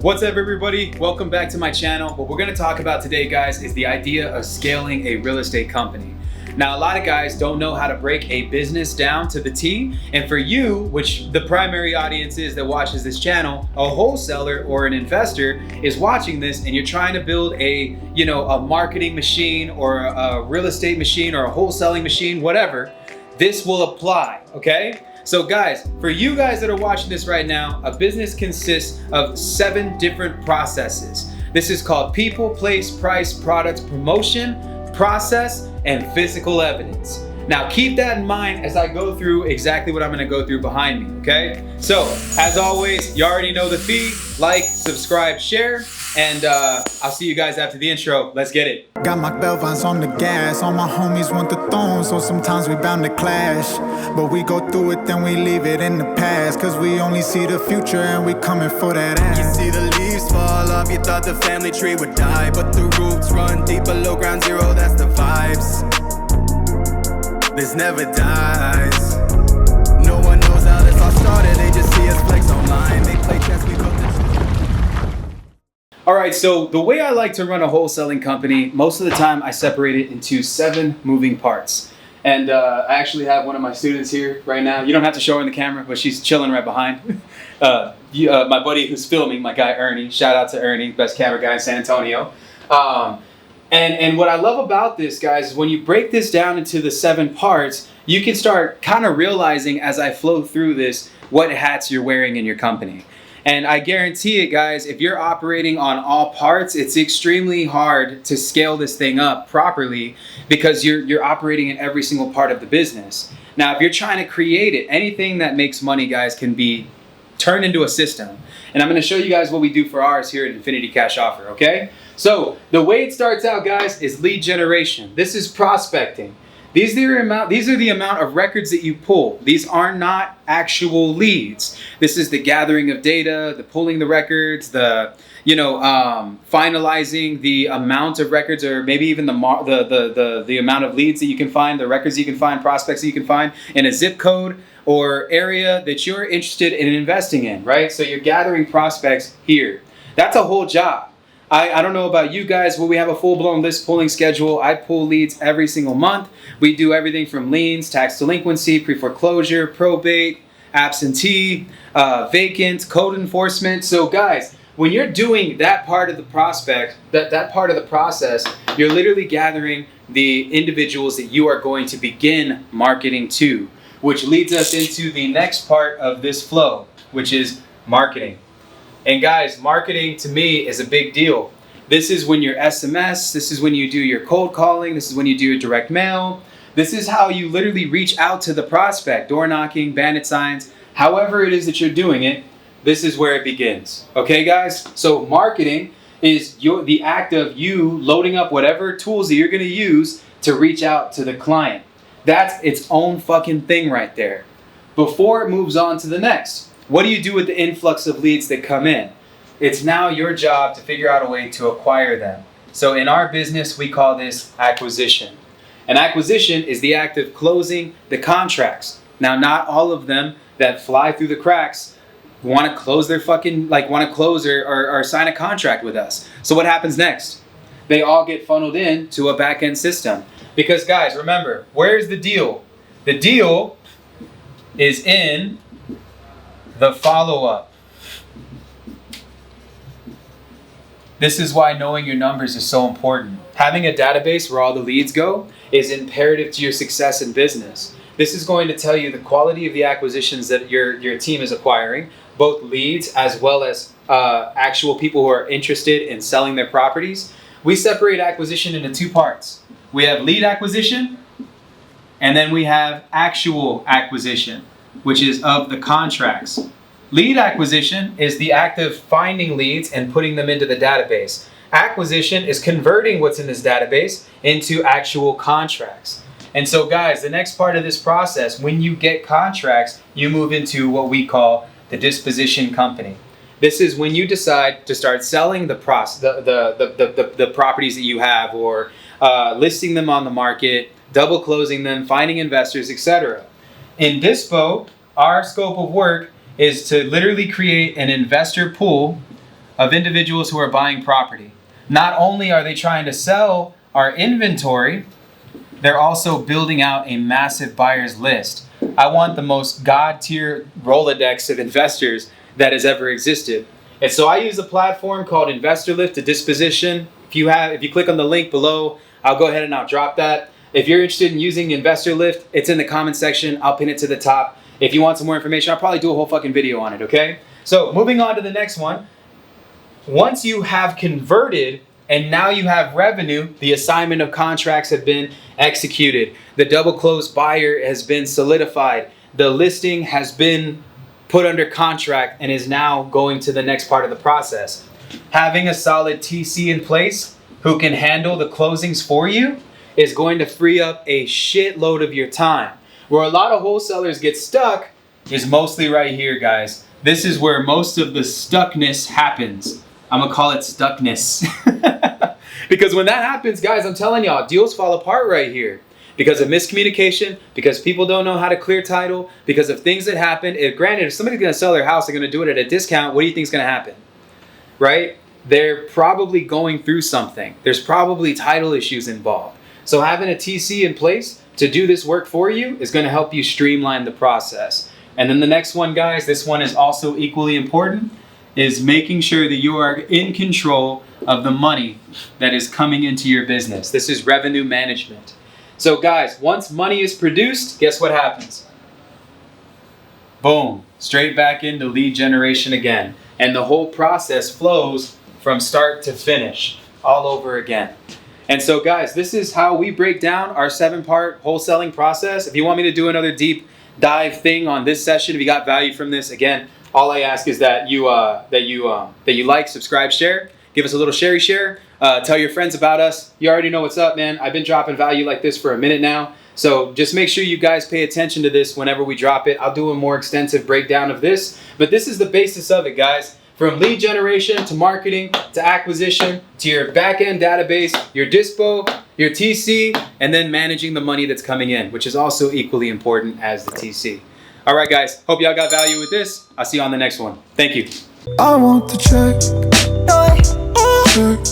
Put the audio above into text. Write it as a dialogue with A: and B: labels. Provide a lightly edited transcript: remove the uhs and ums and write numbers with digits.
A: What's up, everybody? Welcome back to my channel. What we're going to talk about today, guys, is the idea of scaling a real estate company. Now, a lot of guys don't know how to break a business down to the T. And for you, which the primary audience is that watches this channel, a wholesaler or an investor is watching this and you're trying to build a marketing machine or a real estate machine or a wholesaling machine, whatever, this will apply, okay? So guys, for you guys that are watching this right now, a business consists of 7 different processes. This is called people, place, price, product, promotion, process, and physical evidence. Now keep that in mind as I go through exactly what I'm gonna go through behind me, okay? So, as always, you already know the fee. Like, subscribe, share, and I'll see you guys after the intro. Let's get it.
B: Got my Belvines on the gas, all my homies want the throne, so sometimes we bound to clash. But we go through it, then we leave it in the past, cause we only see the future and we coming for that ass.
C: You see the leaves fall off, you thought the family tree would die, but the roots run deep below ground zero, that's the vibes. This never dies. No one knows how this all started, they just see us flex online, they play chess, we built the...
A: All right, so the way I like to run a wholesaling company, most of the time I separate it into 7 moving parts. And I actually have one of my students here right now. You don't have to show her in the camera, but she's chilling right behind. My buddy who's filming, my guy Ernie. Shout out to Ernie, best camera guy in San Antonio. And what I love about this, guys, is when you break this down into the 7 parts, you can start kind of realizing as I flow through this what hats you're wearing in your company. And I guarantee it, guys, if you're operating on all parts, it's extremely hard to scale this thing up properly because you're operating in every single part of the business. Now, if you're trying to create it, anything that makes money, guys, can be turned into a system. And I'm going to show you guys what we do for ours here at Infinity Cash Offer, okay? So the way it starts out, guys, is lead generation. This is prospecting. These are the amount of records that you pull. These are not actual leads. This is the gathering of data, the pulling the records, the finalizing the amount of records, or maybe even the amount of leads that you can find, the records you can find, prospects that you can find in a zip code or area that you're interested in investing in, right? So you're gathering prospects here. That's a whole job. I don't know about you guys, but we have a full-blown list pulling schedule. I pull leads every single month. We do everything from liens, tax delinquency, pre-foreclosure, probate, absentee, vacant, code enforcement. So guys, when you're doing that part of the prospect, that part of the process, you're literally gathering the individuals that you are going to begin marketing to, which leads us into the next part of this flow, which is marketing. And guys, marketing to me is a big deal. This is when your SMS, this is when you do your cold calling, this is when you do your direct mail. This is how you literally reach out to the prospect, door knocking, bandit signs, however it is that you're doing it, this is where it begins. Okay, guys? So marketing is the act of you loading up whatever tools that you're gonna use to reach out to the client. That's its own fucking thing right there. Before it moves on to the next. What do you do with the influx of leads that come in? It's now your job to figure out a way to acquire them. So in our business, we call this acquisition. An acquisition is the act of closing the contracts. Now, not all of them that fly through the cracks want to close their or sign a contract with us. So what happens next? They all get funneled in to a back-end system. Because guys, remember, where's the deal? The deal is in the follow-up. This is why knowing your numbers is so important. Having a database where all the leads go is imperative to your success in business. This is going to tell you the quality of the acquisitions that your team is acquiring, both leads as well as actual people who are interested in selling their properties. We separate acquisition into 2 parts. We have lead acquisition, and then we have actual acquisition, which is of the contracts. Lead acquisition is the act of finding leads and putting them into the database. Acquisition is converting what's in this database into actual contracts. And so guys, the next part of this process, when you get contracts, you move into what we call the disposition company. This is when you decide to start selling the properties that you have, or listing them on the market, double closing them, finding investors, etc. In Dispo, our scope of work is to literally create an investor pool of individuals who are buying property. Not only are they trying to sell our inventory, they're also building out a massive buyer's list. I want the most God-tier Rolodex of investors that has ever existed. And so I use a platform called Investor Lift to disposition. If you click on the link below, I'll go ahead and I'll drop that. If you're interested in using Investor Lift, it's in the comment section. I'll pin it to the top. If you want some more information, I'll probably do a whole fucking video on it, okay? So moving on to the next one. Once you have converted and now you have revenue, the assignment of contracts have been executed. The double closed buyer has been solidified. The listing has been put under contract and is now going to the next part of the process. Having a solid TC in place who can handle the closings for you is going to free up a shitload of your time. Where a lot of wholesalers get stuck is mostly right here, guys. This is where most of the stuckness happens. I'm gonna call it stuckness. Because when that happens, guys, I'm telling y'all, deals fall apart right here. Because of miscommunication, because people don't know how to clear title, because of things that happen. Granted, if somebody's gonna sell their house, they're gonna do it at a discount, what do you think is gonna happen? Right? They're probably going through something. There's probably title issues involved. So having a TC in place to do this work for you is gonna help you streamline the process. And then the next one, guys, this one is also equally important, is making sure that you are in control of the money that is coming into your business. This is revenue management. So guys, once money is produced, guess what happens? Boom, straight back into lead generation again. And the whole process flows from start to finish all over again. And so guys, this is how we break down our 7-part wholesaling process. If you want me to do another deep dive thing on this session, if you got value from this, again, all I ask is that you like, subscribe, share, give us a little share. Tell your friends about us. You already know what's up, man. I've been dropping value like this for a minute now. So just make sure you guys pay attention to this whenever we drop it. I'll do a more extensive breakdown of this. But this is the basis of it, guys. From lead generation to marketing to acquisition to your back-end database, your dispo, your TC, and then managing the money that's coming in, which is also equally important as the TC. All right, guys. Hope y'all got value with this. I'll see you on the next one. Thank you.
B: I want the check.